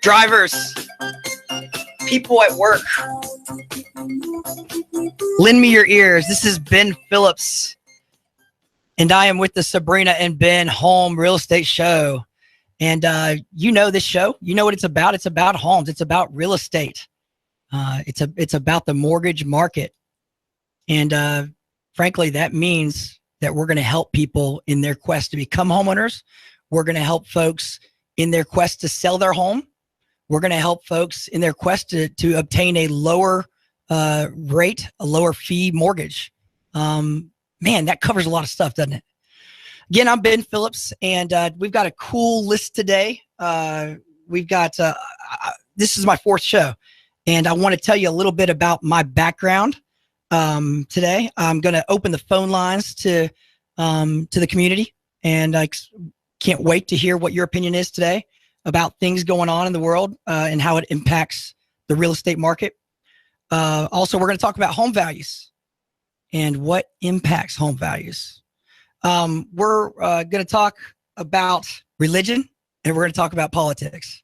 Drivers, people at work, lend me your ears. This is Ben Phillips, and I am with the Sabrina and Ben Home Real Estate Show. And you know this show. You know what it's about. It's about homes. It's about real estate. It's about the mortgage market. And frankly, that means that we're going to help people in their quest to become homeowners. We're going to help folks in their quest to sell their home. We're going to help folks in their quest to obtain a lower rate, a lower fee mortgage. Man, that covers a lot of stuff, doesn't it? Again, I'm Ben Phillips, and we've got a cool list today. We've got, this is my fourth show, and I want to tell you a little bit about my background today. I'm going to open the phone lines to the community, and I can't wait to hear what your opinion is today about things going on in the world and how it impacts the real estate market. Also, we're going to talk about home values and what impacts home values. We're going to talk about religion, and we're going to talk about politics.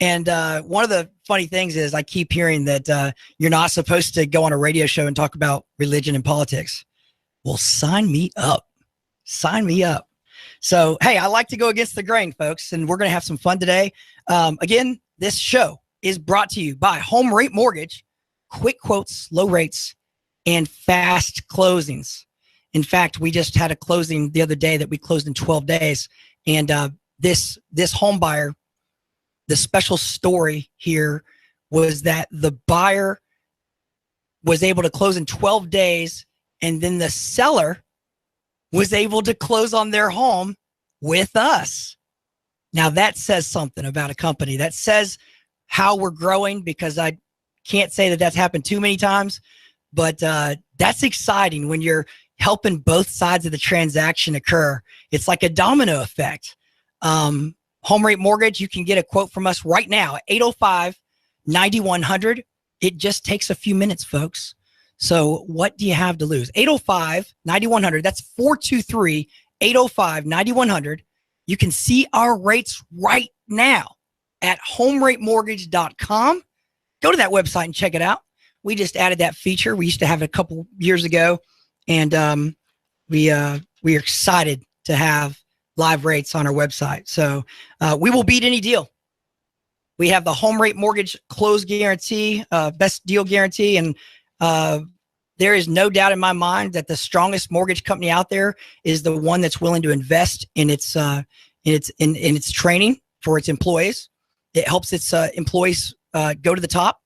And one of the funny things is I keep hearing that you're not supposed to go on a radio show and talk about religion and politics. Well, sign me up. Sign me up. So, hey, I like to go against the grain, folks, and we're going to have some fun today. Again, this show is brought to you by HomeRate Mortgage, quick quotes, low rates, and fast closings. In fact, we just had a closing the other day that we closed in 12 days. And this home buyer, the special story here was that the buyer was able to close in 12 days, and then the seller was able to close on their home with us. Now that says something about a company. That says how we're growing, because I can't say that that's happened too many times, but that's exciting when you're helping both sides of the transaction occur. It's like a domino effect. HomeRate Mortgage, you can get a quote from us right now, 805-9100. It just takes a few minutes, folks. So what do you have to lose? 805-9100. That's 423-805-9100. You can see our rates right now at HomeRateMortgage.com. Go to that website and check it out. We just added that feature. We used to have it a couple years ago, and we are excited to have live rates on our website. So we will beat any deal. We have the HomeRate Mortgage Close Guarantee, best deal guarantee, and there is no doubt in my mind that the strongest mortgage company out there is the one that's willing to invest in its training for its employees. It helps its employees go to the top,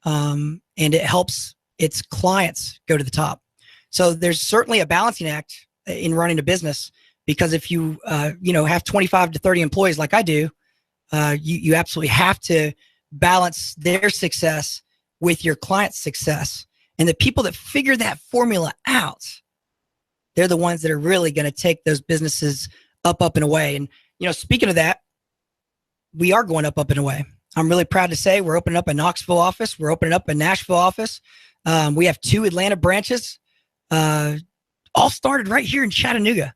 and it helps its clients go to the top. So there's certainly a balancing act in running a business, because if you have 25 to 30 employees like I do, you absolutely have to balance their success with your client's success. And the people that figure that formula out, they're the ones that are really going to take those businesses up and away. And, speaking of that, we are going up and away. I'm really proud to say we're opening up a Knoxville office. We're opening up a Nashville office. We have 2 Atlanta branches, all started right here in Chattanooga.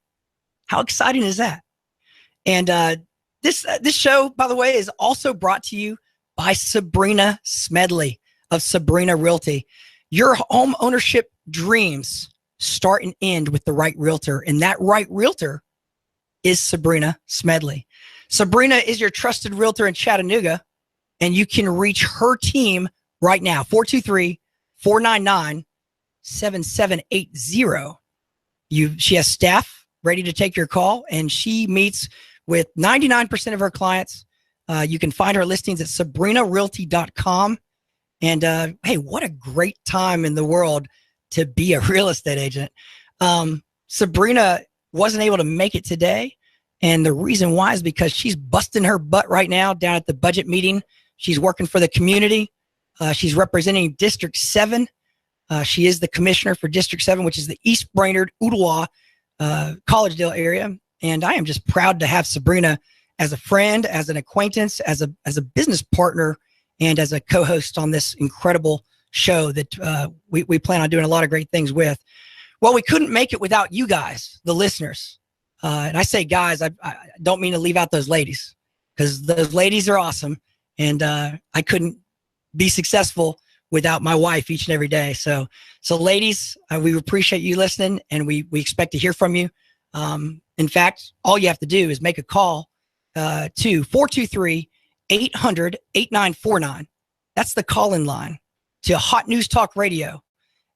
How exciting is that? And this show, by the way, is also brought to you by Sabrina Smedley of Sabrina Realty. Your home ownership dreams start and end with the right realtor, and that right realtor is Sabrina Smedley. Sabrina is your trusted realtor in Chattanooga, and you can reach her team right now, 423-499-7780. She has staff ready to take your call, and she meets with 99% of her clients. You can find her listings at sabrinarealty.com. And hey, what a great time in the world to be a real estate agent. Sabrina wasn't able to make it today. And the reason why is because she's busting her butt right now down at the budget meeting. She's working for the community. She's representing District 7. She is the commissioner for District 7, which is the East Brainerd, Ooltewah, Collegedale area. And I am just proud to have Sabrina as a friend, as an acquaintance, as a business partner, and as a co-host on this incredible show that we plan on doing a lot of great things with. Well, we couldn't make it without you guys, the listeners. And I say guys, I don't mean to leave out those ladies, because those ladies are awesome. And I couldn't be successful without my wife each and every day. So ladies, we appreciate you listening, and we expect to hear from you. In fact, all you have to do is make a call to 423-800-8949. That's the call-in line to Hot News Talk Radio.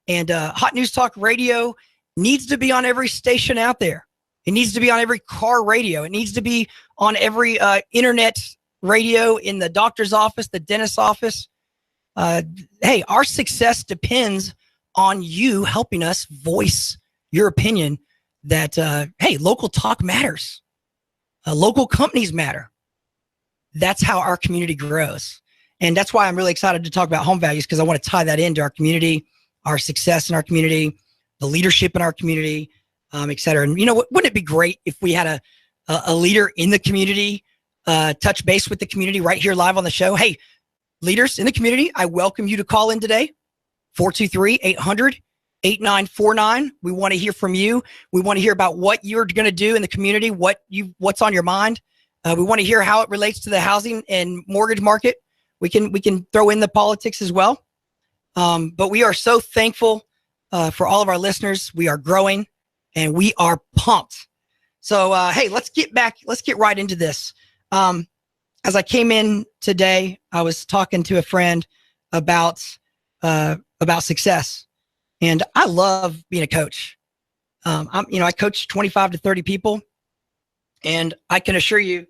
And Hot News Talk Radio needs to be on every station out there. It needs to be on every car radio. It needs to be on every internet radio, in the doctor's office, the dentist's office. Hey, our success depends on you helping us voice your opinion that, hey, local talk matters. Local companies matter. That's how our community grows. And that's why I'm really excited to talk about home values, because I want to tie that into our community, our success in our community, the leadership in our community, et cetera. And, you know, wouldn't it be great if we had a leader in the community, touch base with the community right here live on the show? Hey, leaders in the community, I welcome you to call in today, 423-800-8949. We want to hear from you. We want to hear about what you're going to do in the community, what's on your mind. We want to hear how it relates to the housing and mortgage market. We can throw in the politics as well. But we are so thankful for all of our listeners. We are growing and we are pumped. So, hey, let's get right into this. As I came in today, I was talking to a friend about success, and I love being a coach. I coach 25 to 30 people, and I can assure you,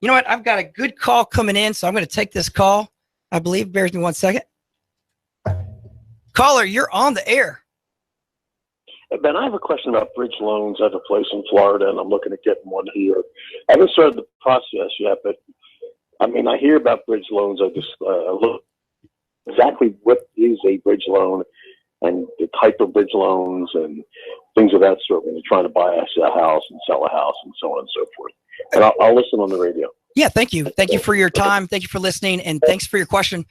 you know what? I've got a good call coming in, so I'm going to take this call. I believe. Bear with me 1 second. Caller, you're on the air. Ben, I have a question about bridge loans. I have a place in Florida, and I'm looking at getting one here. I haven't started the process yet, but I mean, I hear about bridge loans. I just look exactly what is a bridge loan and the type of bridge loans and things of that sort when you're trying to buy a house and sell a house and so on and so forth. And I'll listen on the radio. Yeah, thank you. Thank you for your time. Thank you for listening, and thanks for your question.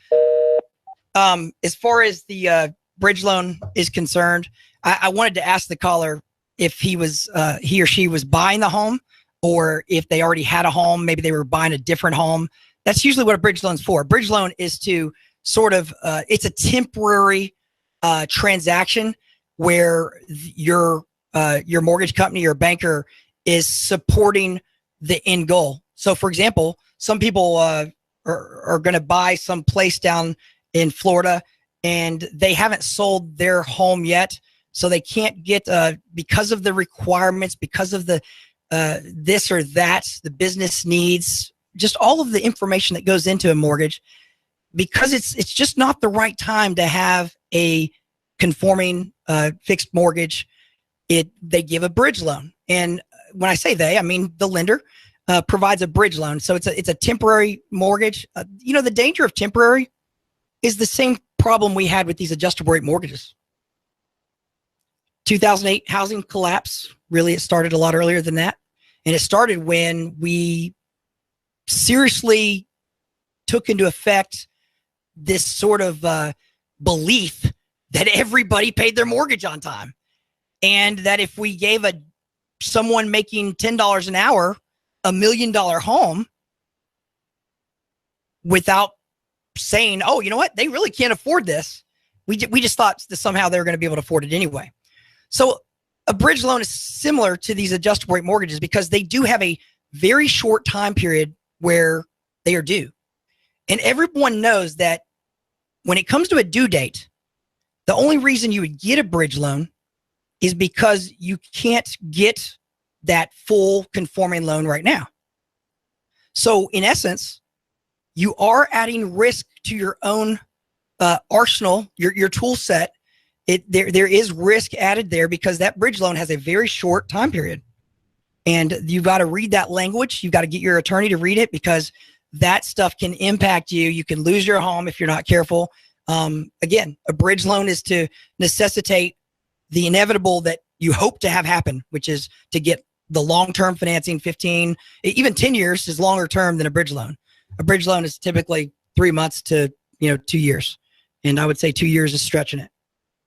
As far as the bridge loan is concerned, I wanted to ask the caller if he or she was buying the home, or if they already had a home, maybe they were buying a different home. That's usually what a bridge loan is for. A bridge loan is to sort of, it's a temporary transaction where your mortgage company or banker is supporting the end goal. So, for example, some people are going to buy some place down in Florida, and they haven't sold their home yet. So they can't get, because of the requirements, because of the this or that, the business needs, just all of the information that goes into a mortgage, because it's just not the right time to have a conforming fixed mortgage. They give a bridge loan. And when I say they, I mean the lender provides a bridge loan. So it's a temporary mortgage. The danger of temporary is the same problem we had with these adjustable rate mortgages. 2008 housing collapse, really, it started a lot earlier than that. And it started when we seriously took into effect this sort of belief that everybody paid their mortgage on time. And that if we gave someone making $10 an hour $1 million home without saying, oh, you know what, they really can't afford this, we just thought that somehow they were going to be able to afford it anyway. So a bridge loan is similar to these adjustable rate mortgages because they do have a very short time period where they are due. And everyone knows that when it comes to a due date, the only reason you would get a bridge loan is because you can't get that full conforming loan right now. So in essence, you are adding risk to your own arsenal, your tool set. There is risk added there because that bridge loan has a very short time period. And you've got to read that language. You've got to get your attorney to read it because that stuff can impact you. You can lose your home if you're not careful. Again, a bridge loan is to necessitate the inevitable that you hope to have happen, which is to get the long-term financing. 15, even 10 years is longer term than a bridge loan. A bridge loan is typically 3 months to 2 years. And I would say 2 years is stretching it.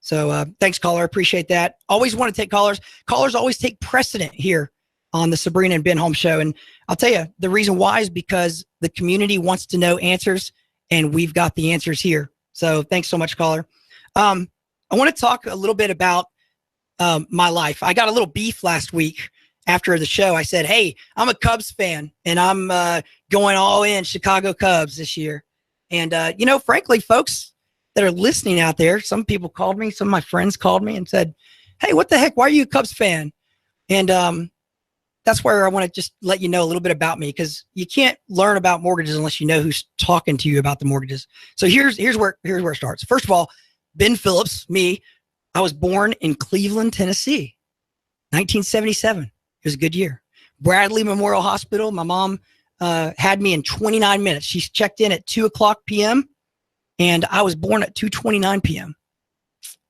So thanks, caller. Appreciate that. Always want to take callers. Callers always take precedent here on the Sabrina and Ben Home Show. And I'll tell you, the reason why is because the community wants to know answers, and we've got the answers here. So thanks so much, caller. I want to talk a little bit about my life. I got a little beef last week after the show. I said, hey, I'm a Cubs fan, and I'm going all in Chicago Cubs this year. And, frankly, folks that are listening out there, some people called me, some of my friends called me and said, hey, what the heck? Why are you a Cubs fan? And that's where I want to just let you know a little bit about me, because you can't learn about mortgages unless you know who's talking to you about the mortgages. So here's where it starts. First of all, Ben Phillips, me, I was born in Cleveland, Tennessee, 1977. It was a good year. Bradley Memorial Hospital. My mom had me in 29 minutes. She checked in at 2:00 p.m. and I was born at 2:29 p.m.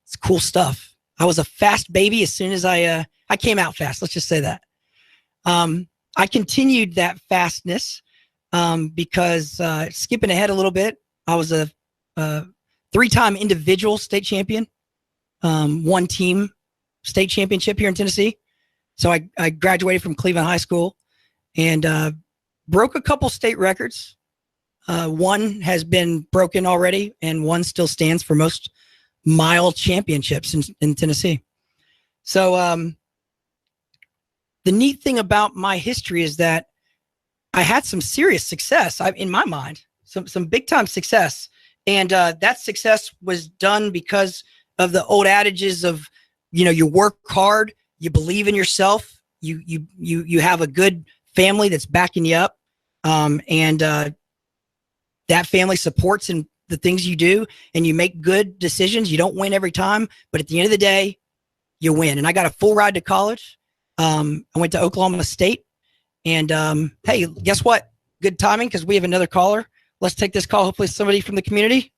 It's cool stuff. I was a fast baby as soon as I came out fast. Let's just say that. I continued that fastness because skipping ahead a little bit, I was a 3-time individual state champion, one team state championship here in Tennessee. So I graduated from Cleveland High School and broke a couple state records. One has been broken already, and one still stands for most mile championships in Tennessee. So the neat thing about my history is that I had some serious success in my mind, some big time success. And that success was done because of the old adages of, you work hard, you believe in yourself, you have a good family that's backing you up, and that family supports in the things you do, and you make good decisions. You don't win every time, but at the end of the day, you win. And I got a full ride to college. I went to Oklahoma State, and hey, guess what? Good timing, because we have another caller. Let's take this call. Hopefully somebody from the community.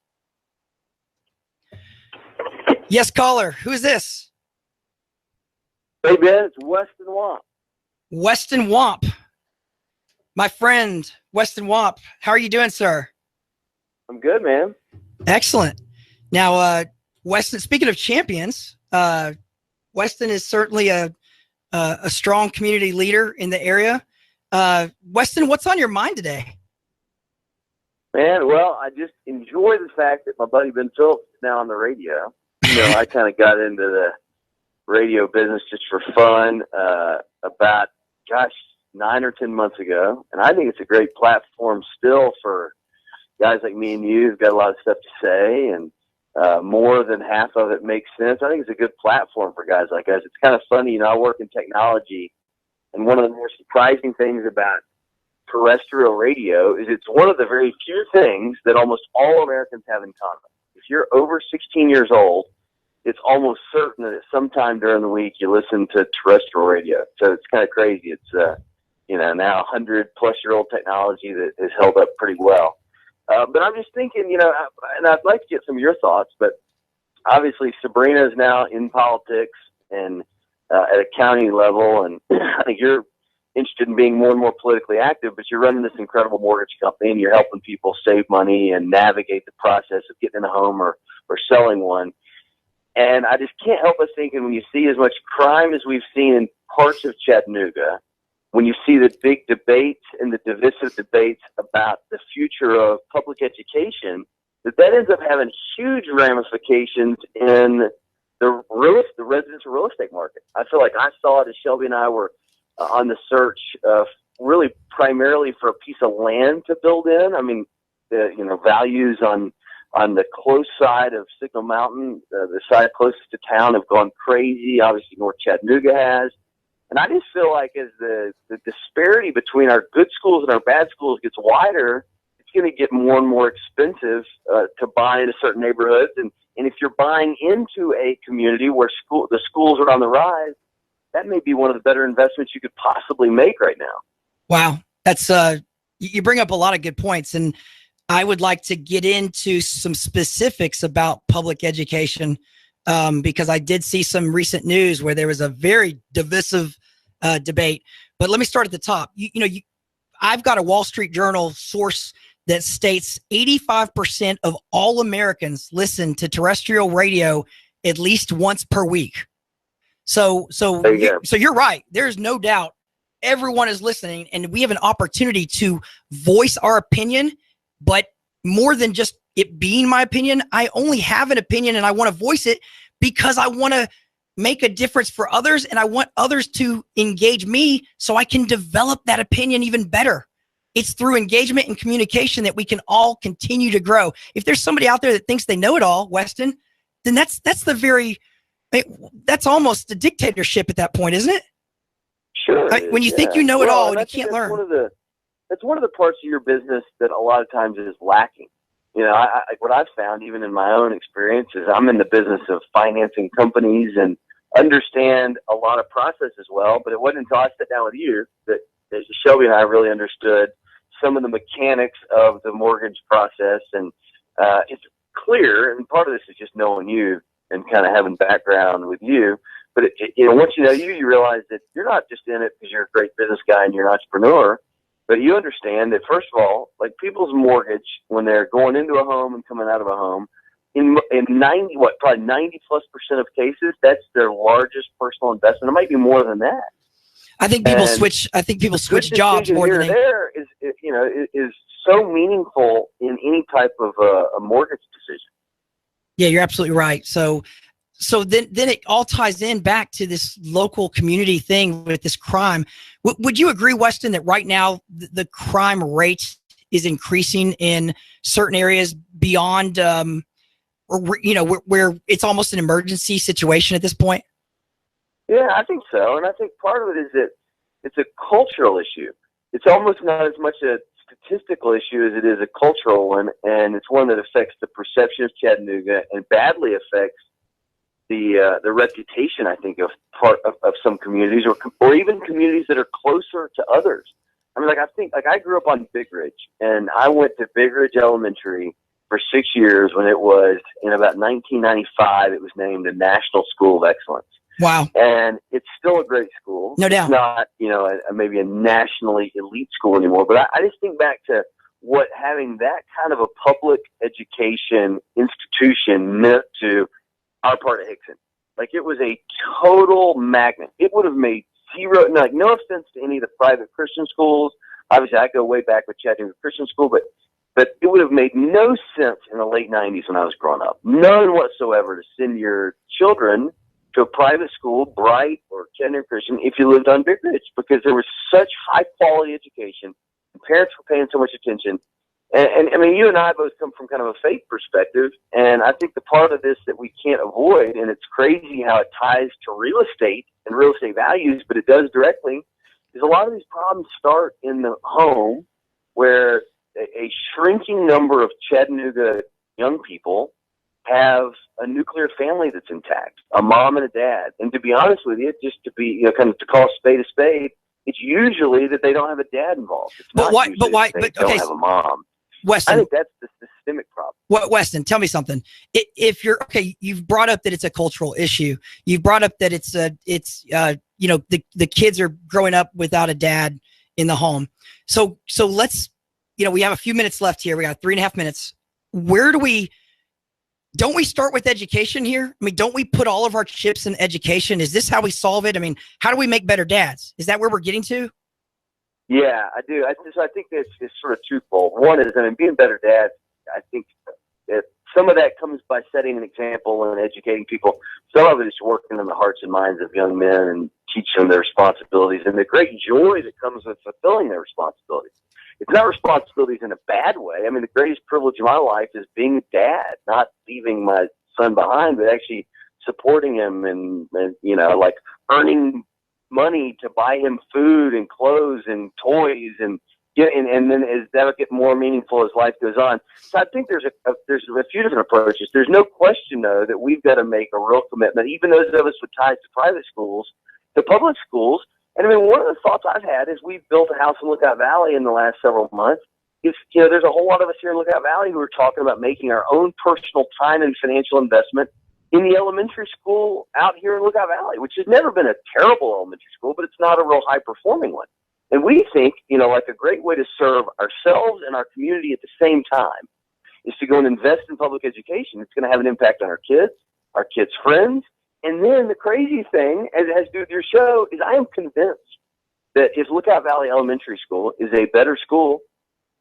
Yes, caller. Who is this? Hey, Ben, it's Weston Wamp. Weston Wamp. My friend, Weston Wamp. How are you doing, sir? I'm good, man. Excellent. Now, Weston, speaking of champions, Weston is certainly a strong community leader in the area. Weston, what's on your mind today? Man, well, I just enjoy the fact that my buddy Ben Phillips is now on the radio. I kind of got into the radio business just for fun about, 9 or 10 months ago. And I think it's a great platform still for guys like me and you who've got a lot of stuff to say, and more than half of it makes sense. I think it's a good platform for guys like us. It's kind of funny, I work in technology, and one of the more surprising things about terrestrial radio is it's one of the very few things that almost all Americans have in common. If you're over 16 years old, it's almost certain that at some time during the week you listen to terrestrial radio. So it's kind of crazy. It's now 100-plus-year-old technology that has held up pretty well. But I'm just thinking, and I'd like to get some of your thoughts, but obviously Sabrina is now in politics and at a county level, and I think you're interested in being more and more politically active, but you're running this incredible mortgage company and you're helping people save money and navigate the process of getting in a home or selling one. And I just can't help but thinking, when you see as much crime as we've seen in parts of Chattanooga, when you see the big debates and the divisive debates about the future of public education, that ends up having huge ramifications in the residential real estate market. I feel like I saw it as Shelby and I were on the search really primarily for a piece of land to build in. I mean, values on the close side of Signal Mountain, the side closest to town, have gone crazy. Obviously, North Chattanooga has. And I just feel like as the disparity between our good schools and our bad schools gets wider, it's going to get more and more expensive to buy into certain neighborhoods. And if you're buying into a community where the schools are on the rise, that may be one of the better investments you could possibly make right now. Wow. That's you bring up a lot of good points. And I would like to get into some specifics about public education because I did see some recent news where there was a very divisive debate. But let me start at the top. I've got a Wall Street Journal source that states 85% of all Americans listen to terrestrial radio at least once per week. So you're right. There's no doubt everyone is listening and we have an opportunity to voice our opinion, but more than just it being my opinion, I only have an opinion and I want to voice it because I want to make a difference for others and I want others to engage me so I can develop that opinion even better. It's through engagement and communication that we can all continue to grow. If there's somebody out there that thinks they know it all, Weston, then that's almost a dictatorship at that point, isn't it? Sure. When you think you know it all and you can't learn. That's one of the parts of your business that a lot of times is lacking. You know, what I've found, even in my own experience, is I'm in the business of financing companies and understand a lot of process as well. But it wasn't until I sat down with you that Shelby and I really understood some of the mechanics of the mortgage process. And it's clear, and part of this is just knowing you and kind of having background with you. But once you know you realize that you're not just in it because you're a great business guy and you're an entrepreneur, but you understand that, first of all, like people's mortgage, when they're going into a home and coming out of a home, in probably 90+% of cases, that's their largest personal investment. It might be more than that. I think people switch jobs more than there is so meaningful in any type of a mortgage decision. Yeah, you're absolutely right. So then it all ties in back to this local community thing with this crime. Would you agree, Weston, that right now the crime rate is increasing in certain areas beyond, where it's almost an emergency situation at this point? Yeah, I think so. And I think part of it is that it's a cultural issue. It's almost not as much a statistical issue as it is a cultural one. And it's one that affects the perception of Chattanooga and badly affects the reputation, I think, of some communities or even communities that are closer to others. I mean, I grew up on Big Ridge, and I went to Big Ridge Elementary for 6 years when it was, in about 1995, it was named the National School of Excellence. Wow. And it's still a great school. No doubt. It's not, maybe a nationally elite school anymore, but I just think back to what having that kind of a public education institution meant to our part of Hickson. Like, it was a total magnet. It would have made no offense to any of the private Christian schools. Obviously, I go way back with Chattanooga Christian School, but it would have made no sense in the late 90s when I was growing up. None whatsoever to send your children to a private school, Bright or Chattanooga Christian, if you lived on Big Ridge, because there was such high-quality education. And parents were paying so much attention. And I mean, you and I both come from kind of a faith perspective, and I think the part of this that we can't avoid, and it's crazy how it ties to real estate and real estate values, but it does directly, is a lot of these problems start in the home, where a shrinking number of Chattanooga young people have a nuclear family that's intact, a mom and a dad. And to be honest with you, just to be, kind of to call a spade, it's usually that they don't have a dad involved. It's not they don't have a mom. Weston, I think that's the systemic problem. Weston, tell me something. If you're okay, you've brought up that it's a cultural issue. You've brought up that it's the kids are growing up without a dad in the home. So let's, we have a few minutes left here. We got 3.5 minutes. Don't we start with education here? I mean, don't we put all of our chips in education? Is this how we solve it? I mean, how do we make better dads? Is that where we're getting to? Yeah, I do. I think it's sort of twofold. One is, being better dads, I think that some of that comes by setting an example and educating people. Some of it is working in the hearts and minds of young men and teaching them their responsibilities and the great joy that comes with fulfilling their responsibilities. It's not responsibilities in a bad way. I mean, the greatest privilege of my life is being a dad, not leaving my son behind, but actually supporting him and like earning money to buy him food and clothes and toys and then as that'll get more meaningful as life goes on. So I think there's a few different approaches. There's no question though that we've got to make a real commitment, even those of us with ties to private schools, to public schools. And one of the thoughts I've had is we've built a house in Lookout Valley in the last several months. There's a whole lot of us here in Lookout Valley who are talking about making our own personal time and financial investment in the elementary school out here in Lookout Valley, which has never been a terrible elementary school, but it's not a real high-performing one. And we think, like a great way to serve ourselves and our community at the same time is to go and invest in public education. It's going to have an impact on our kids' friends. And then the crazy thing, as it has to do with your show, is I am convinced that if Lookout Valley Elementary School is a better school,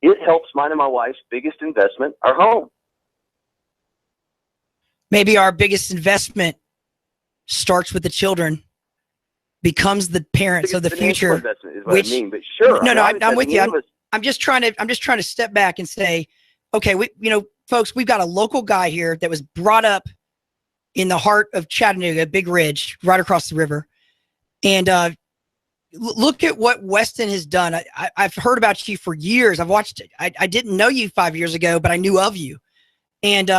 it helps mine and my wife's biggest investment, our home. Maybe our biggest investment starts with the children, becomes the parents of the future. Investment is what I mean, but sure. No, I'm with you. I'm just trying to step back and say, okay, folks, we've got a local guy here that was brought up in the heart of Chattanooga, Big Ridge, right across the river. And look at what Weston has done. I've heard about you for years. I've watched it. I didn't know you 5 years ago, but I knew of you. And,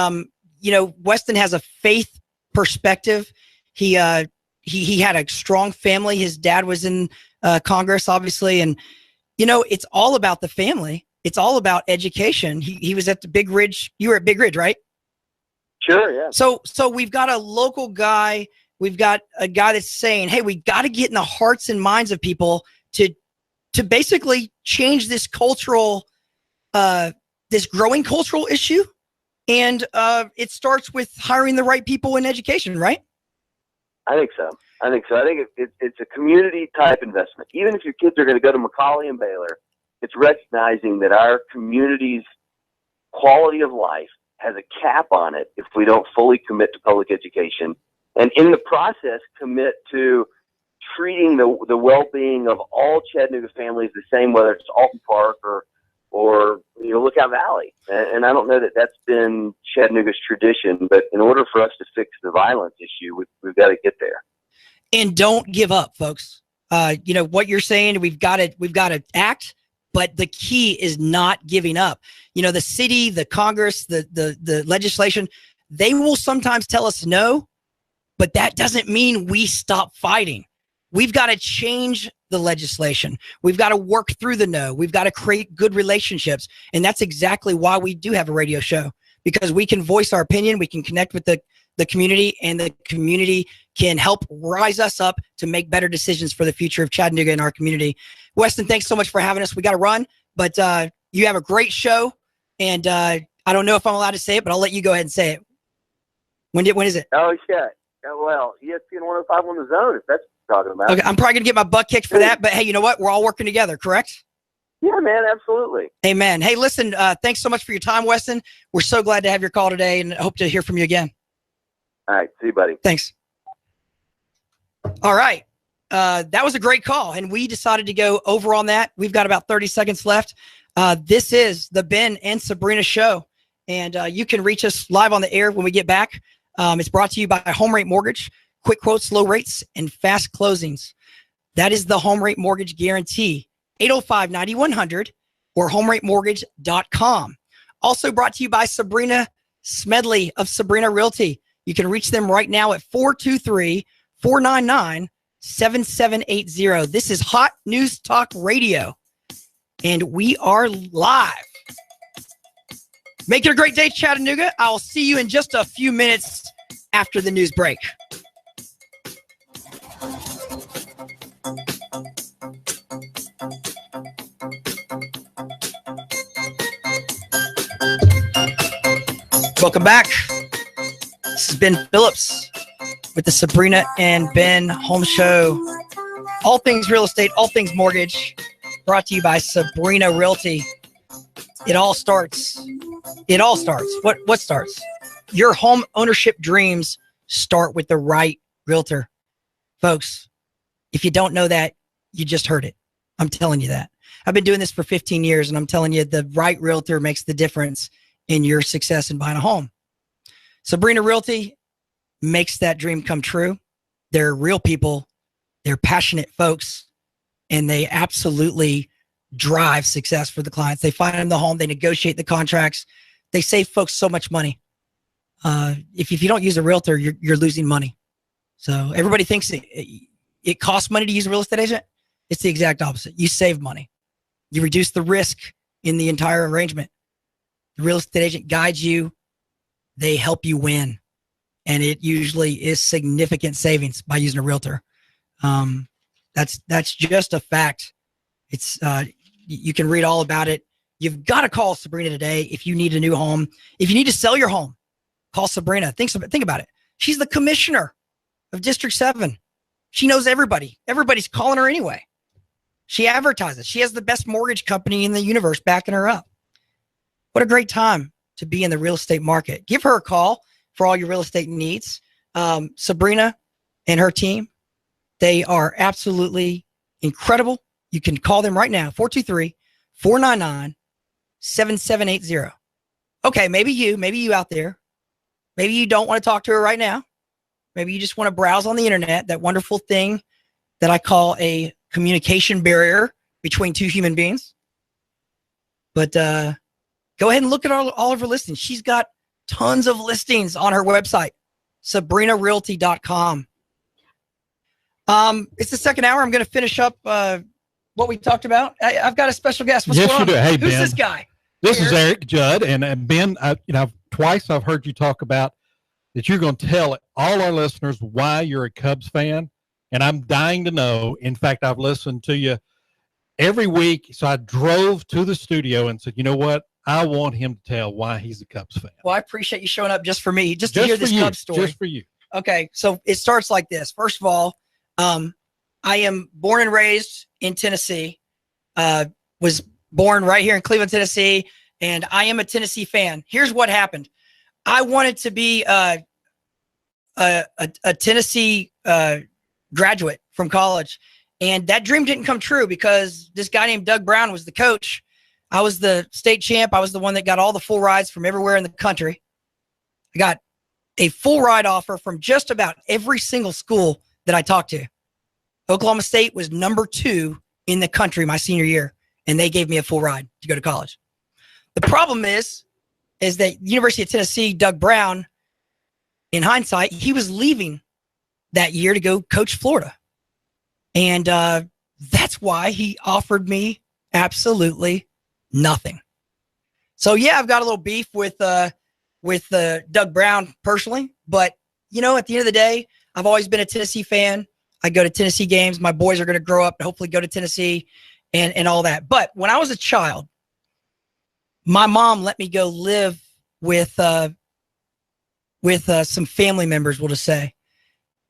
Weston has a faith perspective. He had a strong family. His dad was in Congress, obviously. And, it's all about the family. It's all about education. He was at the Big Ridge. You were at Big Ridge, right? Sure, yeah. So we've got a local guy. We've got a guy that's saying, hey, we got to get in the hearts and minds of people to basically change this cultural, this growing cultural issue. And it starts with hiring the right people in education, right? I think so. I think it's a community type investment. Even if your kids are going to go to Macaulay and Baylor, it's recognizing that our community's quality of life has a cap on it if we don't fully commit to public education. And in the process, commit to treating the well-being of all Chattanooga families the same, whether it's Alton Park or Lookout Valley. And I don't know that that's been Chattanooga's tradition, but in order for us to fix the violence issue, we've got to get there. And don't give up, folks. What you're saying, we've got to act, but the key is not giving up. The city, the Congress, the legislation, they will sometimes tell us no, but that doesn't mean we stop fighting. We've got to change the legislation. We've got to work through the no. We've got to create good relationships. And that's exactly why we do have a radio show, because we can voice our opinion. We can connect with the community, and the community can help rise us up to make better decisions for the future of Chattanooga and our community. Weston, thanks so much for having us. We got to run, but you have a great show. And I don't know if I'm allowed to say it, but I'll let you go ahead and say it. When is it? Oh, yeah. Well, ESPN 105 on the Zone, if that's what you're talking about. Okay, I'm probably going to get my butt kicked for that, but hey, you know what? We're all working together, correct? Yeah, man, absolutely. Amen. Hey, listen, thanks so much for your time, Weston. We're so glad to have your call today, and hope to hear from you again. All right, see you, buddy. Thanks. All right. That was a great call, and we decided to go over on that. We've got about 30 seconds left. This is the Ben and Sabrina show, and you can reach us live on the air when we get back. It's brought to you by HomeRate Mortgage, quick quotes, low rates, and fast closings. That is the HomeRate Mortgage Guarantee, 805-9100 or HomeRateMortgage.com. Also brought to you by Sabrina Smedley of Sabrina Realty. You can reach them right now at 423-499-7780. This is Hot News Talk Radio, and we are live. Make it a great day, Chattanooga. I'll see you in just a few minutes after the news break. Welcome back. This has been Phillips with the Sabrina and Ben Home Show. All things real estate, all things mortgage, brought to you by Sabrina Realty. It all starts. What starts? Your home ownership dreams start with the right realtor. Folks, if you don't know that, you just heard it. I'm telling you that. I've been doing this for 15 years, and I'm telling you the right realtor makes the difference in your success in buying a home. Sabrina Realty makes that dream come true. They're real people. They're passionate folks, and they absolutely drive success for the clients. They find them the home. They negotiate the contracts. They save folks so much money. If you don't use a realtor, you're losing money. So everybody thinks it costs money to use a real estate agent. It's the exact opposite. You save money. You reduce the risk in the entire arrangement. The real estate agent guides you. They help you win. And it usually is significant savings by using a realtor. That's just a fact. It's you can read all about it. You've got to call Sabrina today if you need a new home. If you need to sell your home, call Sabrina. Think about it. She's the commissioner of District 7. She knows everybody. Everybody's calling her anyway. She advertises. She has the best mortgage company in the universe backing her up. What a great time to be in the real estate market. Give her a call for all your real estate needs. Sabrina and her team, they are absolutely incredible. You can call them right now, 423-499-7780. Okay, maybe you out there, maybe you don't want to talk to her right now. Maybe you just want to browse on the internet, that wonderful thing that I call a communication barrier between two human beings. But go ahead and look at all of her listings. She's got tons of listings on her website, sabrinarealty.com. It's the second hour. I'm going to finish up what we talked about. I've got a special guest. What's going on? You do. Hey, who's Ben. This guy? This is Eric Judd, and Ben. Twice I've heard you talk about that you're going to tell all our listeners why you're a Cubs fan, and I'm dying to know. In fact, I've listened to you every week, so I drove to the studio and said, you know what? I want him to tell why he's a Cubs fan. Well, I appreciate you showing up just for me, just to hear this Cubs story. Just for you. Okay, so it starts like this. First of all, I am born and raised in Tennessee, was born right here in Cleveland, Tennessee, and I am a Tennessee fan. Here's what happened. I wanted to be a Tennessee graduate from college, and that dream didn't come true because this guy named Doug Brown was the coach. I was the state champ. I was the one that got all the full rides from everywhere in the country. I got a full ride offer from just about every single school that I talked to. Oklahoma State was number 2 in the country my senior year, and they gave me a full ride to go to college. The problem is that University of Tennessee, Doug Brown, in hindsight, he was leaving that year to go coach Florida. And that's why he offered me absolutely nothing. So, yeah, I've got a little beef with Doug Brown personally. But, you know, at the end of the day, I've always been a Tennessee fan. I go to Tennessee games. My boys are going to grow up and hopefully go to Tennessee and all that. But when I was a child, my mom let me go live with some family members, we'll just say.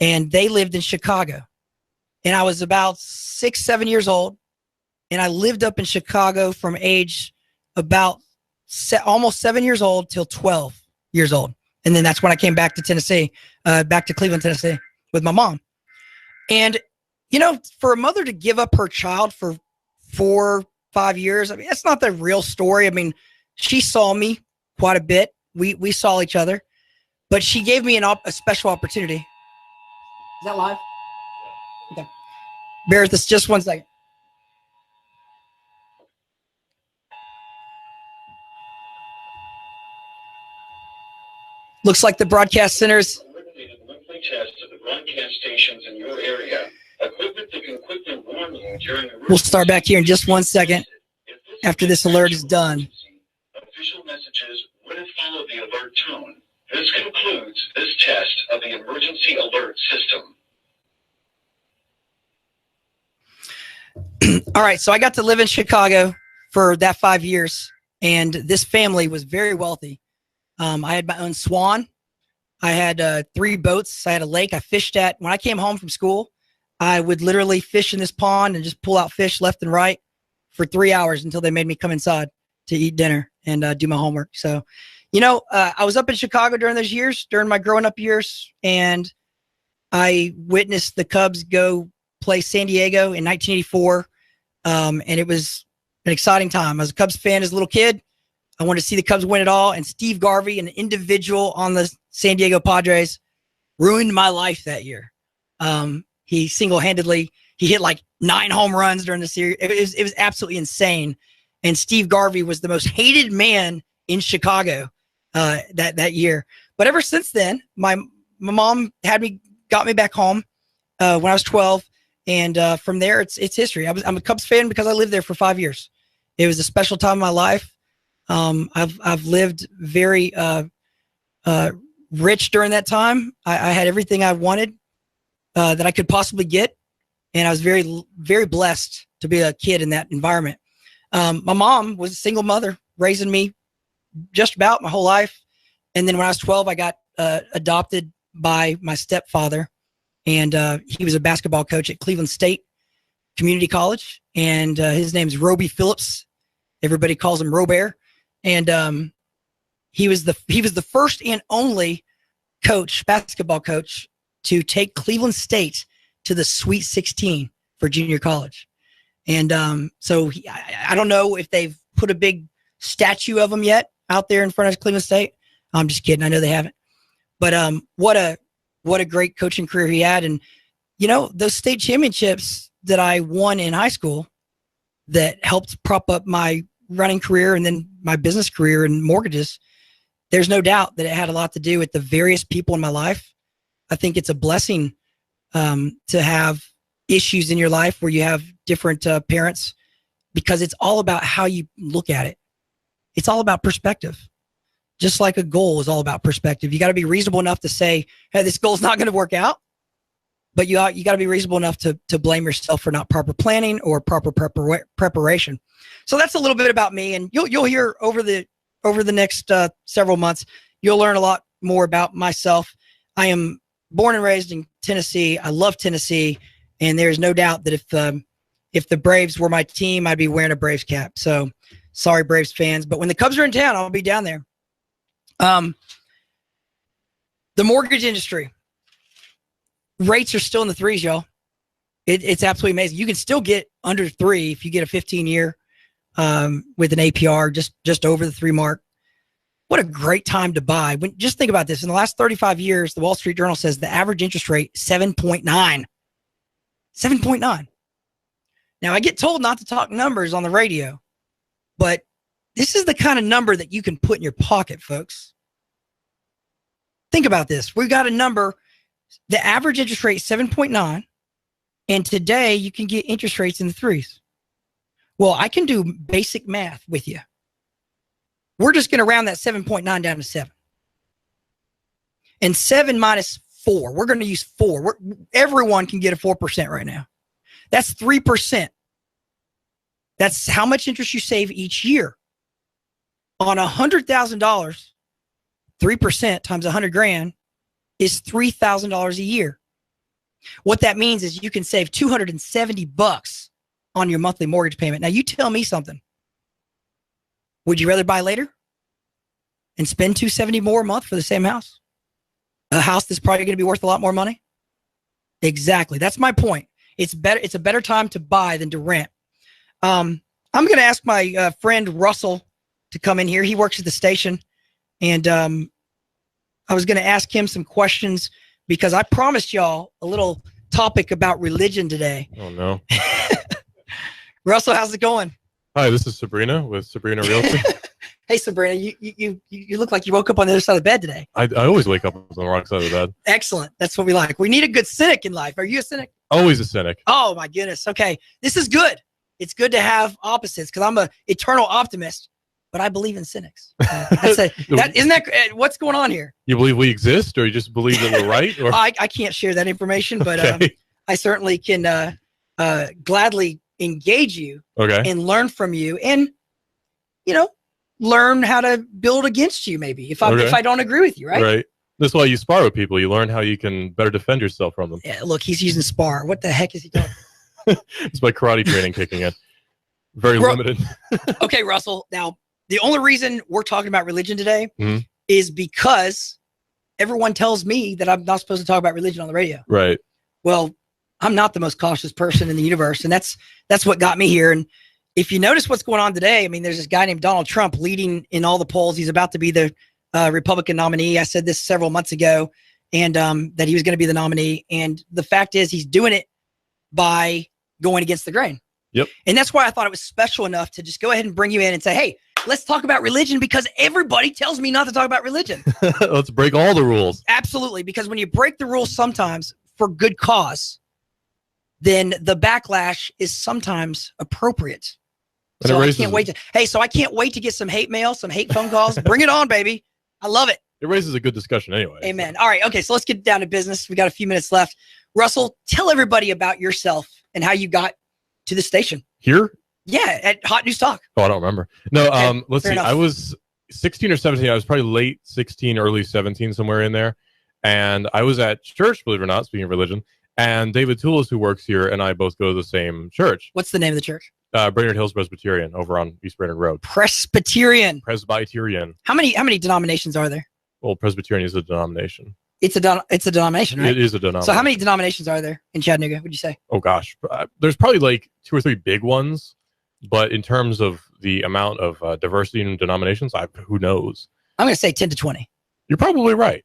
And they lived in Chicago. And I was about 6, 7 years old. And I lived up in Chicago from age about almost 7 years old till 12 years old. And then that's when I came back to Tennessee, back to Cleveland, Tennessee with my mom. And, you know, for a mother to give up her child for 4, 5 years, I mean, that's not the real story. I mean, she saw me quite a bit. We saw each other, but she gave me a special opportunity. Is that live? Okay. Bear with us just 1 second. Looks like the broadcast centers. Eliminated monthly tests of the broadcast stations in your area. Equipment that can quickly warn you during a We'll start back here in just 1 second after this alert is done. Official messages wouldn't follow the alert tone. This concludes this test of the emergency alert system. All right, so I got to live in Chicago for that 5 years, and this family was very wealthy. I had my own swan. I had 3 boats. I had a lake I fished at. When I came home from school, I would literally fish in this pond and just pull out fish left and right for 3 hours until they made me come inside to eat dinner and do my homework. So, you know, I was up in Chicago during those years, during my growing up years, and I witnessed the Cubs go play San Diego in 1984, and it was an exciting time. I was a Cubs fan as a little kid. I wanted to see the Cubs win it all, and Steve Garvey, an individual on the San Diego Padres, ruined my life that year. He single-handedly, he hit like 9 home runs during the series. It was absolutely insane. And Steve Garvey was the most hated man in Chicago that year. But ever since then, my mom got me back home when I was 12, and from there it's history. I'm a Cubs fan because I lived there for 5 years. It was a special time in my life. I've lived very rich during that time. I had everything I wanted that I could possibly get, and I was very, very blessed to be a kid in that environment. My mom was a single mother, raising me just about my whole life. And then when I was 12, I got adopted by my stepfather, and he was a basketball coach at Cleveland State community college, and his name's Roby Phillips. Everybody calls him Robert. And he was the first and only basketball coach, to take Cleveland State to the Sweet 16 for junior college. And so I don't know if they've put a big statue of him yet out there in front of Cleveland State. I'm just kidding. I know they haven't. But what a great coaching career he had. And, those state championships that I won in high school that helped prop up my running career and then my business career and mortgages, there's no doubt that it had a lot to do with the various people in my life. I think it's a blessing to have issues in your life where you have different parents, because it's all about how you look at it. It's all about perspective. Just like a goal is all about perspective. You got to be reasonable enough to say, hey, this goal's not going to work out. But you got to be reasonable enough to blame yourself for not proper planning or proper preparation. So that's a little bit about me, and you'll hear over the next several months, you'll learn a lot more about myself. I am born and raised in Tennessee. I love Tennessee, and there's no doubt that if the Braves were my team, I'd be wearing a Braves cap. So sorry, Braves fans, but when the Cubs are in town, I'll be down there. The mortgage industry. Rates are still in the threes, y'all. It's absolutely amazing. You can still get under 3 if you get a 15-year with an APR just over the 3 mark. What a great time to buy. Just think about this. In the last 35 years, the Wall Street Journal says the average interest rate, 7.9. 7.9. Now, I get told not to talk numbers on the radio, but this is the kind of number that you can put in your pocket, folks. Think about this. We've got a number. The average interest rate is 7.9, and today you can get interest rates in the 3s. Well, I can do basic math with you. We're just going to round that 7.9 down to 7. And 7 minus 4, we're going to use 4. Everyone can get a 4% right now. That's 3%. That's how much interest you save each year. On $100,000, 3% times 100 grand is $3,000 a year. What that means is you can save $270 on your monthly mortgage payment. Now, you tell me something. Would you rather buy later and spend $270 more a month for the same house? A house that's probably going to be worth a lot more money? Exactly. That's my point. It's better. It's a better time to buy than to rent. I'm going to ask my friend Russell to come in here. He works at the station, and I was going to ask him some questions because I promised y'all a little topic about religion today. Oh, no. Russell, how's it going? Hi, this is Sabrina with Sabrina Realty. Hey, Sabrina, you look like you woke up on the other side of the bed today. I always wake up on the wrong side of the bed. Excellent. That's what we like. We need a good cynic in life. Are you a cynic? Always a cynic. Oh, my goodness. Okay. This is good. It's good to have opposites because I'm an eternal optimist, but I believe in cynics. Isn't that what's going on here? You believe we exist, or you just believe that we're right? Or? I can't share that information, but Okay. I certainly can gladly engage you and learn from you and, learn how to build against you maybe if I don't agree with you, right? Right. That's why you spar with people. You learn how you can better defend yourself from them. Yeah, look, he's using spar. What the heck is he doing? It's my karate training kicking in. Very limited. Okay, Russell. Now, the only reason we're talking about religion today is because everyone tells me that I'm not supposed to talk about religion on the radio. Right. Well, I'm not the most cautious person in the universe, and that's what got me here. And if you notice what's going on today, I mean, there's this guy named Donald Trump leading in all the polls. He's about to be the Republican nominee. I said this several months ago, and that he was going to be the nominee. And the fact is he's doing it by going against the grain. Yep. And that's why I thought it was special enough to just go ahead and bring you in and say, hey, let's talk about religion because everybody tells me not to talk about religion. Let's break all the rules. Absolutely. Because when you break the rules sometimes for good cause, then the backlash is sometimes appropriate. And so I can't wait to get some hate mail, some hate phone calls. Bring it on, baby. I love it. It raises a good discussion anyway. Amen. All right. Okay. So let's get down to business. We got a few minutes left. Russell, tell everybody about yourself and how you got to the station. Here? Yeah. At Hot News Talk. Oh, I don't remember. No, Okay, let's see. enough. I was 16 or 17. I was probably late 16, early 17, somewhere in there. And I was at church, believe it or not, speaking of religion. And David Toulis, who works here, and I both go to the same church. What's the name of the church? Brainerd Hills Presbyterian over on East Brainerd Road. Presbyterian. How many denominations are there? Well, Presbyterian is a denomination. It's a denomination, right? It is a denomination. So how many denominations are there in Chattanooga, would you say? Oh, gosh. There's probably like 2 or 3 big ones. But in terms of the amount of diversity in denominations, who knows? I'm going to say 10 to 20. You're probably right.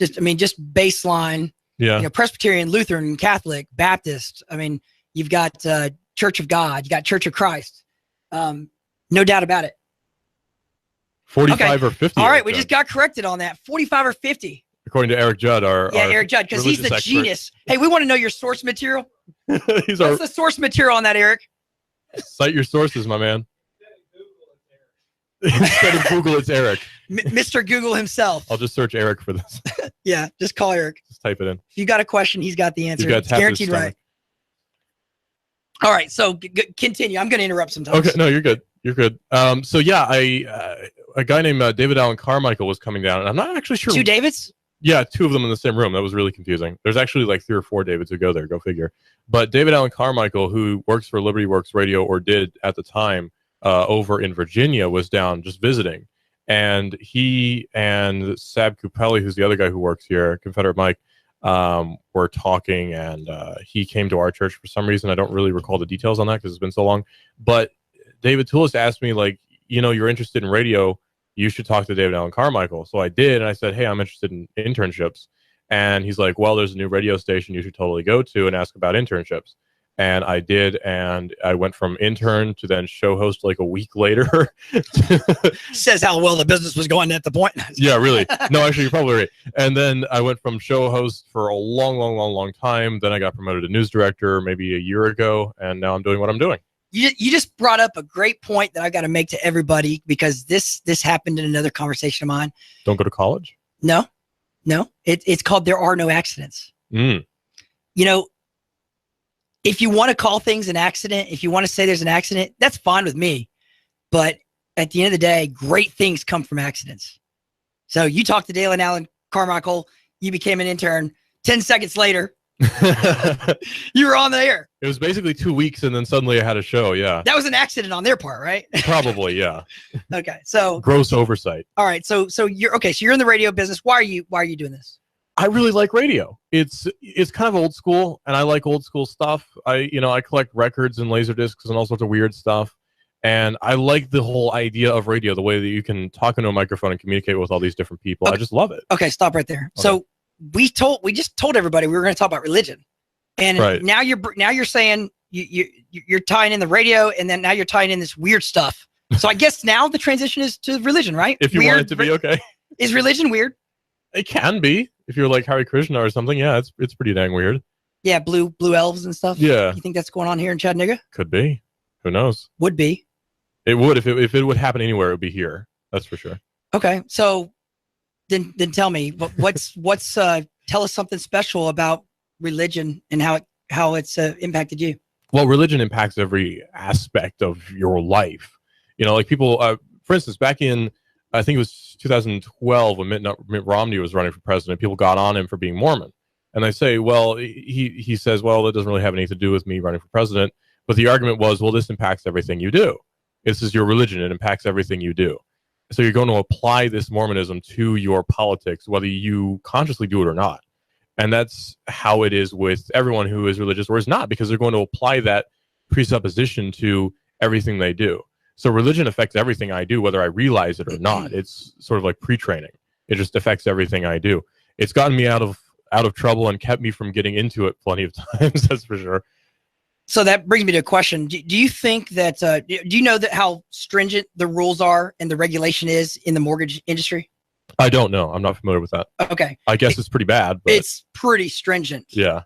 Just baseline. Yeah. You know, Presbyterian, Lutheran, Catholic, Baptist. I mean, you've got Church of God. You got Church of Christ. No doubt about it. 45 or 50. All right, we just got corrected on that. 45 or 50. According to Eric Judd, Eric Judd, because he's the expert. genius. Hey, we want to know your source material. What's the source material on that, Eric? Cite your sources, my man. Instead of Google, it's Eric. Mr. Google himself. I'll just search Eric for this. Yeah, just call Eric. Just type it in. If you got a question, he's got the answer. It's guaranteed right. All right, so continue. I'm going to interrupt sometimes. Okay, no, you're good. You're good. So yeah, a guy named David Allen Carmichael was coming down, and I'm not actually sure. 2 Davids? Yeah, 2 of them in the same room. That was really confusing. There's actually like 3 or 4 Davids who go there. Go figure. But David Allen Carmichael, who works for Liberty Works Radio, or did at the time, over in Virginia, was down just visiting. And he and Sab Kupeli, who's the other guy who works here, Confederate Mike, were talking, and he came to our church for some reason. I don't really recall the details on that because it's been so long. But David Toulis asked me, like, you know, you're interested in radio, you should talk to David Allen Carmichael. So I did, and I said, hey, I'm interested in internships. And he's like, well, there's a new radio station you should totally go to and ask about internships. And I did, and I went from intern to then show host like a week later. Says how well the business was going at the point. Yeah, really. No, actually, you're probably right. And then I went from show host for a long time. Then I got promoted to news director maybe a year ago, and now I'm doing what I'm doing. You just brought up a great point that I got to make to everybody, because this happened in another conversation of mine. Don't go to college? No. It's called There Are No Accidents. You know, if you want to call things an accident, if you want to say there's an accident, that's fine with me. But at the end of the day, great things come from accidents. So you talked to David Allen Carmichael, you became an intern. 10 seconds later, you were on the air. It was basically 2 weeks, and then suddenly I had a show. Yeah, that was an accident on their part, right? Probably, yeah. Okay, so gross oversight. All right, so you're okay. So you're in the radio business. Why are you doing this? I really like radio. It's kind of old school, and I like old school stuff. I collect records and laser discs and all sorts of weird stuff. And I like the whole idea of radio, the way that you can talk into a microphone and communicate with all these different people. Okay. I just love it. Okay, stop right there. Okay. So we just told everybody we were going to talk about religion, and right. now you're saying you're tying in the radio, and then now you're tying in this weird stuff. So I guess now the transition is to religion, right? If you want it to be okay. Is religion weird? It can be. If you're like Hare Krishna or something, yeah, it's pretty dang weird. Yeah, blue elves and stuff. Yeah. You think that's going on here in Chattanooga? Could be. Who knows? Would be. It would. If it would happen anywhere, it would be here. That's for sure. Okay, so then tell me what's tell us something special about religion and how it's impacted you. Well, religion impacts every aspect of your life. You know, like people. For instance, back in I think it was 2012 when Mitt Romney was running for president, people got on him for being Mormon. And they say, well, he says, well, that doesn't really have anything to do with me running for president. But the argument was, well, this impacts everything you do. This is your religion. It impacts everything you do. So you're going to apply this Mormonism to your politics, whether you consciously do it or not. And that's how it is with everyone who is religious or is not, because they're going to apply that presupposition to everything they do. So religion affects everything I do, whether I realize it or not. It's sort of like pre-training. It just affects everything I do. It's gotten me out of trouble and kept me from getting into it plenty of times. That's for sure. So that brings me to a question. Do you think that, do you know that how stringent the rules are and the regulation is in the mortgage industry? I don't know. I'm not familiar with that. Okay. I guess it's pretty bad. But it's pretty stringent. Yeah.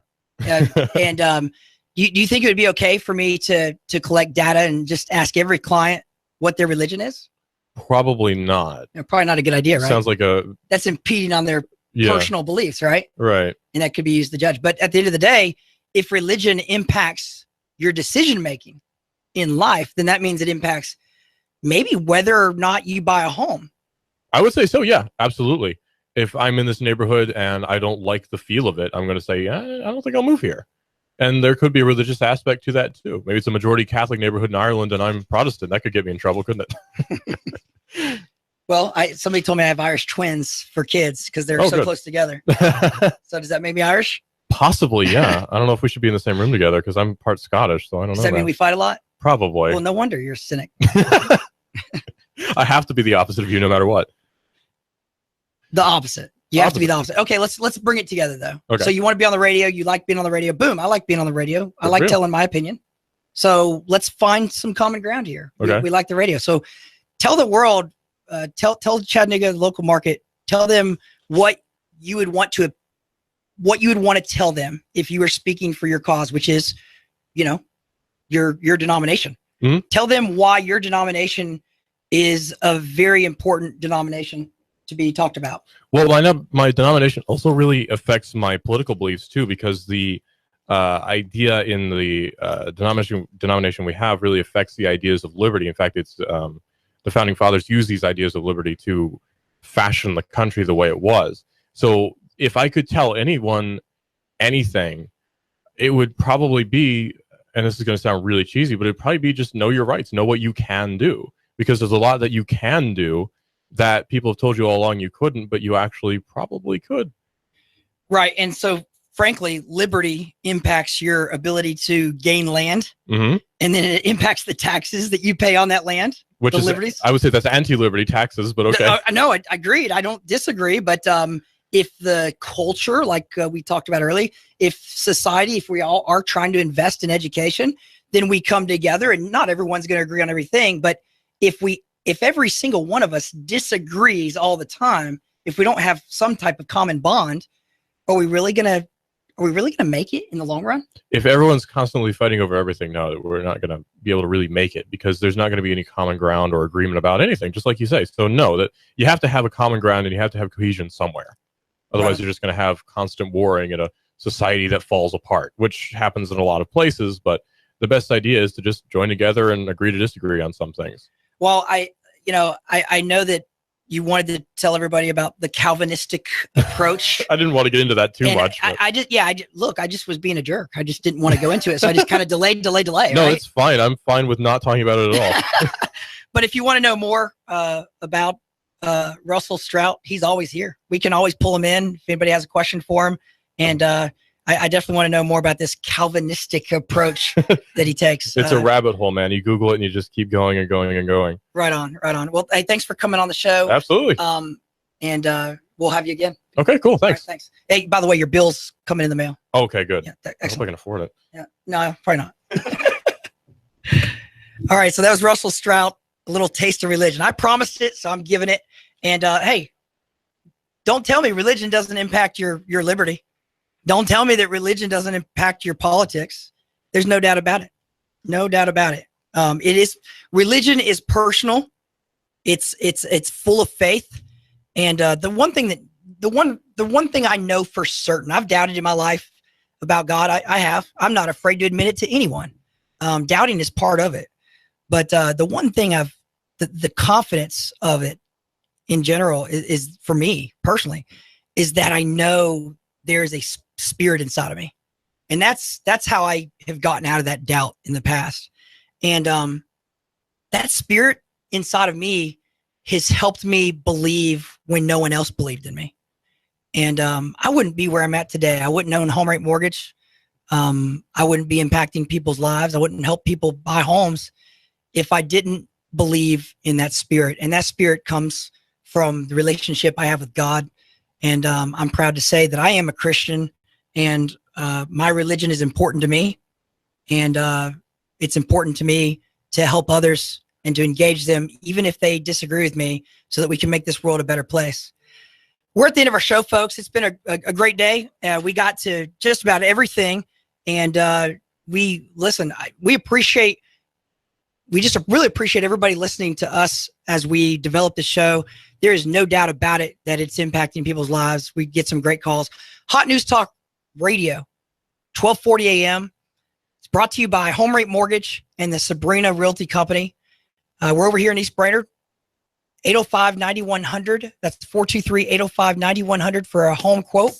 And do you think it would be okay for me to collect data and just ask every client what their religion is? Probably not. Probably not a good idea, right? Sounds like that's impeding on their personal beliefs, right? Right. And that could be used to judge. But at the end of the day, if religion impacts your decision making in life, then that means it impacts maybe whether or not you buy a home. I would say so. Yeah, absolutely. If I'm in this neighborhood and I don't like the feel of it, I'm going to say, I don't think I'll move here. And there could be a religious aspect to that too. Maybe it's a majority Catholic neighborhood in Ireland and I'm Protestant. That could get me in trouble, couldn't it? Well, somebody told me I have Irish twins for kids because they're so good. close together. So does that make me Irish? Possibly, yeah. I don't know if we should be in the same room together because I'm part Scottish, so I don't know. Does that mean we fight a lot? Probably. Well, no wonder you're a cynic. I have to be the opposite of you no matter what. The opposite. You have to be the opposite. Okay, let's bring it together though. Okay. So you want to be on the radio, you like being on the radio. Boom, I like being on the radio. I like real. telling my opinion. So let's find some common ground here. Okay. We like the radio. So tell the world, tell Chattanooga, the local market, tell them what you would want to tell them if you were speaking for your cause, which is, your denomination. Mm-hmm. Tell them why your denomination is a very important denomination to be talked about. Well, I know my denomination also really affects my political beliefs too, because the idea in the denomination we have really affects the ideas of liberty. In fact, it's the founding fathers used these ideas of liberty to fashion the country the way it was. So if I could tell anyone anything, it would probably be, and this is going to sound really cheesy, but it'd probably be just know your rights, know what you can do, because there's a lot that you can do that people have told you all along you couldn't, but you actually probably could. Right. And so, frankly, liberty impacts your ability to gain land, mm-hmm. and then it impacts the taxes that you pay on that land. Which is, liberties. I would say that's anti-liberty taxes, but okay. No, I agreed. I don't disagree. But if the culture, like we talked about earlier, if society, if we all are trying to invest in education, then we come together, and not everyone's going to agree on everything. But if every single one of us disagrees all the time, if we don't have some type of common bond, are we really gonna make it in the long run? If everyone's constantly fighting over everything, no, we're not going to be able to really make it, because there's not going to be any common ground or agreement about anything, just like you say. So no, that you have to have a common ground and you have to have cohesion somewhere. Otherwise, Right. You're just going to have constant warring in a society that falls apart, which happens in a lot of places. But the best idea is to just join together and agree to disagree on some things. Well, I know that you wanted to tell everybody about the Calvinistic approach. I didn't want to get into that too And much. I just was being a jerk. I just didn't want to go into it. So I just kind of delayed. No, Right? it's fine. I'm fine with not talking about it at all. But if you want to know more about Russell Strout, he's always here. We can always pull him in if anybody has a question for him. And I definitely want to know more about this Calvinistic approach that he takes. It's a rabbit hole, man. You Google it and you just keep going and going and going. Right on. Well, hey, thanks for coming on the show. Absolutely. And we'll have you again. Okay, cool. Thanks. All right, thanks. Hey, by the way, your bill's coming in the mail. Okay, good. Yeah, I hope I excellent. can afford it. Yeah, no, probably not. All right, so that was Russell Strout, a little taste of religion. I promised it, so I'm giving it. And hey, don't tell me religion doesn't impact your liberty. Don't tell me that religion doesn't impact your politics. There's no doubt about it. No doubt about it. Religion is personal. It's full of faith. And the one thing I know for certain, I've doubted in my life about God. I have. I'm not afraid to admit it to anyone. Doubting is part of it. But the one thing the confidence of it in general is for me personally, is that I know there is a spirit inside of me. And that's how I have gotten out of that doubt in the past. And that spirit inside of me has helped me believe when no one else believed in me. And I wouldn't be where I'm at today. I wouldn't own HomeRate Mortgage. I wouldn't be impacting people's lives. I wouldn't help people buy homes if I didn't believe in that spirit. And that spirit comes from the relationship I have with God. And I'm proud to say that I am a Christian, and my religion is important to me. And it's important to me to help others and to engage them, even if they disagree with me, so that we can make this world a better place. We're at the end of our show, folks. It's been a great day. We got to just about everything. And we just really appreciate everybody listening to us as we develop the show. There is no doubt about it that it's impacting people's lives. We get some great calls. Hot News Talk Radio, 1240 a.m. It's brought to you by HomeRate Mortgage and the Sabrina Realty Company. We're over here in East Brainerd. 805-9100. That's 423-805-9100 for a home quote.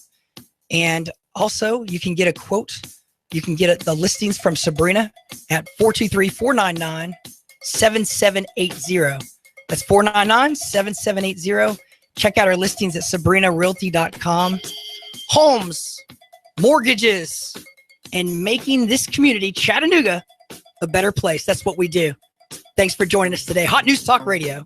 And also, you can get a quote. You can get the listings from Sabrina at 423-499-7780. That's 499-7780. Check out our listings at sabrinarealty.com. Homes, mortgages, and making this community, Chattanooga, a better place. That's what we do. Thanks for joining us today. Hot News Talk Radio.